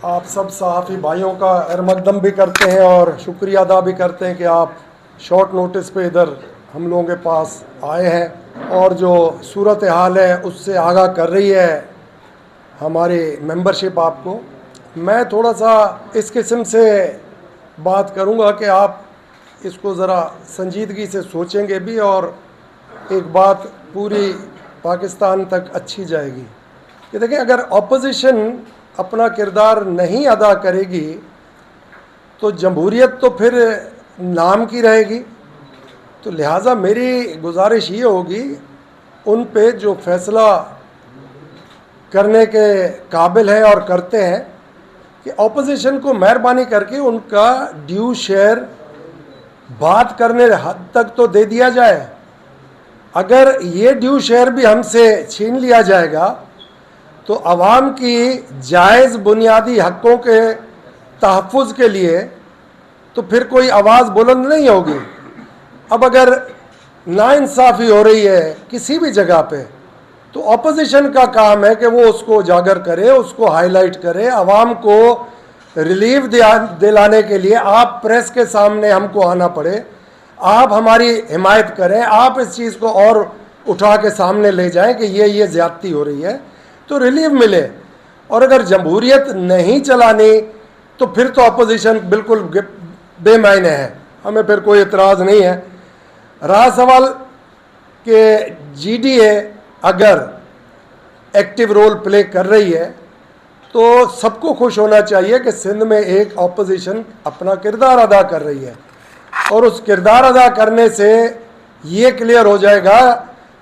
آپ سب صحافی بھائیوں کا خیرمقدم بھی کرتے ہیں اور شکریہ ادا بھی کرتے ہیں کہ آپ شارٹ نوٹس پہ ادھر ہم لوگوں کے پاس آئے ہیں اور جو صورت حال ہے اس سے آگاہ کر رہی ہے ہماری ممبرشپ آپ کو. میں تھوڑا سا اس قسم سے بات کروں گا کہ آپ اس کو ذرا سنجیدگی سے سوچیں گے بھی اور ایک بات پوری پاکستان تک اچھی جائے گی کہ دیکھیں اگر اپوزیشن اپنا کردار نہیں ادا کرے گی تو جمہوریت تو پھر نام کی رہے گی. تو لہٰذا میری گزارش یہ ہوگی ان پہ جو فیصلہ کرنے کے قابل ہیں اور کرتے ہیں کہ اپوزیشن کو مہربانی کر کے ان کا ڈیو شیئر بات کرنے حد تک تو دے دیا جائے. اگر یہ ڈیو شیئر بھی ہم سے چھین لیا جائے گا تو عوام کی جائز بنیادی حقوں کے تحفظ کے لیے تو پھر کوئی آواز بلند نہیں ہوگی. اب اگر ناانصافی ہو رہی ہے کسی بھی جگہ پہ تو اپوزیشن کا کام ہے کہ وہ اس کو اجاگر کرے, اس کو ہائی لائٹ کرے, عوام کو ریلیف دلانے کے لیے آپ پریس کے سامنے ہم کو آنا پڑے, آپ ہماری حمایت کریں, آپ اس چیز کو اور اٹھا کے سامنے لے جائیں کہ یہ زیادتی ہو رہی ہے تو ریلیف ملے. اور اگر جمہوریت نہیں چلانی تو پھر تو اپوزیشن بالکل بے معنی ہے, ہمیں پھر کوئی اعتراض نہیں ہے. رہا سوال کہ جی ڈی اے اگر ایکٹیو رول پلے کر رہی ہے تو سب کو خوش ہونا چاہیے کہ سندھ میں ایک اپوزیشن اپنا کردار ادا کر رہی ہے اور اس کردار ادا کرنے سے یہ کلیئر ہو جائے گا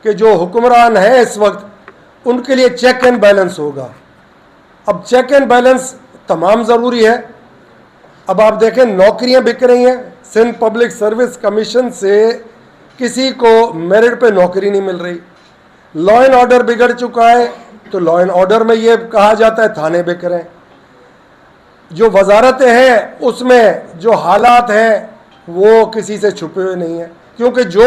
کہ جو حکمران ہیں اس وقت ان کے لیے چیک اینڈ بیلنس ہوگا. اب چیک اینڈ بیلنس تمام ضروری ہے. اب آپ دیکھیں نوکریاں بک رہی ہیں, سندھ پبلک سروس کمیشن سے کسی کو میرٹ پہ نوکری نہیں مل رہی. لا اینڈ آرڈر بگڑ چکا ہے تو لا اینڈ آرڈر میں یہ کہا جاتا ہے تھانے بک رہے ہیں. جو وزارتیں ہیں اس میں جو حالات ہیں وہ کسی سے چھپے ہوئے نہیں ہیں, کیونکہ جو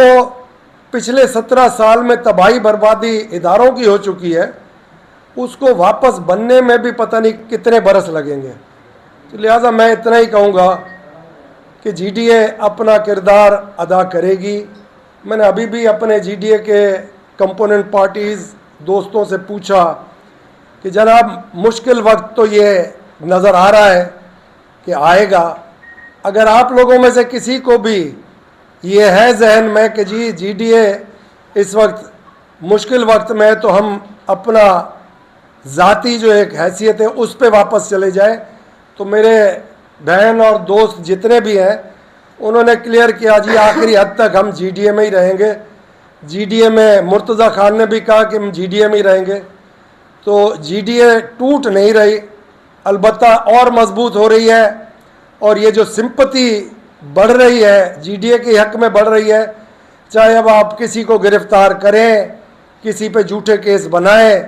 پچھلے 17 سال میں تباہی بربادی اداروں کی ہو چکی ہے اس کو واپس بننے میں بھی پتہ نہیں کتنے برس لگیں گے. تو لہٰذا میں اتنا ہی کہوں گا کہ جی ڈی اے اپنا کردار ادا کرے گی. میں نے ابھی بھی اپنے جی ڈی اے کے کمپوننٹ پارٹیز دوستوں سے پوچھا کہ جناب مشکل وقت تو یہ نظر آ رہا ہے کہ آئے گا, اگر آپ لوگوں میں سے کسی کو بھی یہ ہے ذہن میں کہ جی ڈی اے اس وقت مشکل وقت میں تو ہم اپنا ذاتی جو ایک حیثیت ہے اس پہ واپس چلے جائیں, تو میرے بہن اور دوست جتنے بھی ہیں انہوں نے کلیئر کیا جی آخری حد تک ہم جی ڈی اے میں ہی رہیں گے. جی ڈی اے میں مرتضی خان نے بھی کہا کہ ہم جی ڈی اے میں ہی رہیں گے. تو جی ڈی اے ٹوٹ نہیں رہی, البتہ اور مضبوط ہو رہی ہے اور یہ جو سمپتی بڑھ رہی ہے جی ڈی اے کے حق میں بڑھ رہی ہے, چاہے اب آپ کسی کو گرفتار کریں, کسی پہ جھوٹے کیس بنائیں,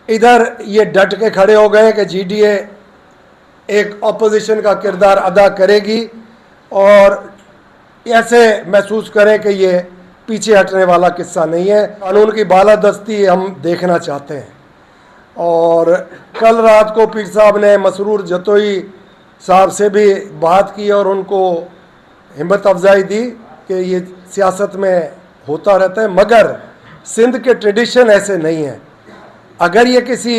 ادھر یہ ڈٹ کے کھڑے ہو گئے کہ جی ڈی اے ایک اپوزیشن کا کردار ادا کرے گی اور ایسے محسوس کریں کہ یہ پیچھے ہٹنے والا قصہ نہیں ہے. قانون کی بالادستی ہم دیکھنا چاہتے ہیں. اور کل رات کو پیر صاحب نے مسرور جتوئی صاحب سے بھی بات کی اور ان کو ہمت افزائی دی کہ یہ سیاست میں ہوتا رہتا ہے, مگر سندھ کے ٹریڈیشن ایسے نہیں ہیں. اگر یہ کسی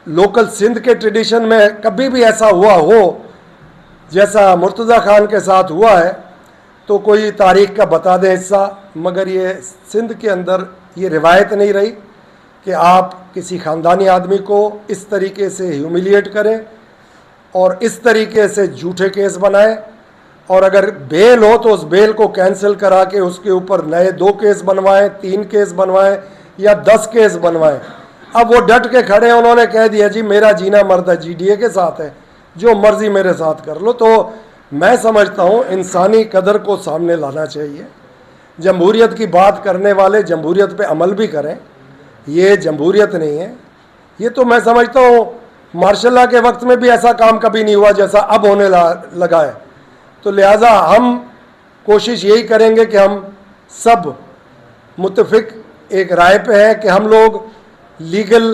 لوکل سندھ کے ٹریڈیشن میں کبھی بھی ایسا ہوا ہو جیسا مرتضی خان کے ساتھ ہوا ہے تو کوئی تاریخ کا بتا دیں حصہ, مگر یہ سندھ کے اندر یہ روایت نہیں رہی کہ آپ کسی خاندانی آدمی کو اس طریقے سے ہیوملیٹ کریں اور اس طریقے سے جھوٹے کیس بنائیں, اور اگر بیل ہو تو اس بیل کو کینسل کرا کے اس کے اوپر نئے 2 کیس بنوائیں, 3 کیس بنوائیں یا 10 کیس بنوائیں. اب وہ ڈٹ کے کھڑے, انہوں نے کہہ دیا جی میرا جینا مرد ہے جی ڈی اے کے ساتھ ہے, جو مرضی میرے ساتھ کر لو. تو میں سمجھتا ہوں انسانی قدر کو سامنے لانا چاہیے. جمہوریت کی بات کرنے والے جمہوریت پہ عمل بھی کریں, یہ جمہوریت نہیں ہے. یہ تو میں سمجھتا ہوں مارشل لا کے وقت میں بھی ایسا کام کبھی نہیں ہوا جیسا اب ہونے لگا ہے. تو لہٰذا ہم کوشش یہی کریں گے کہ ہم سب متفق ایک رائے پہ ہیں کہ ہم لوگ لیگل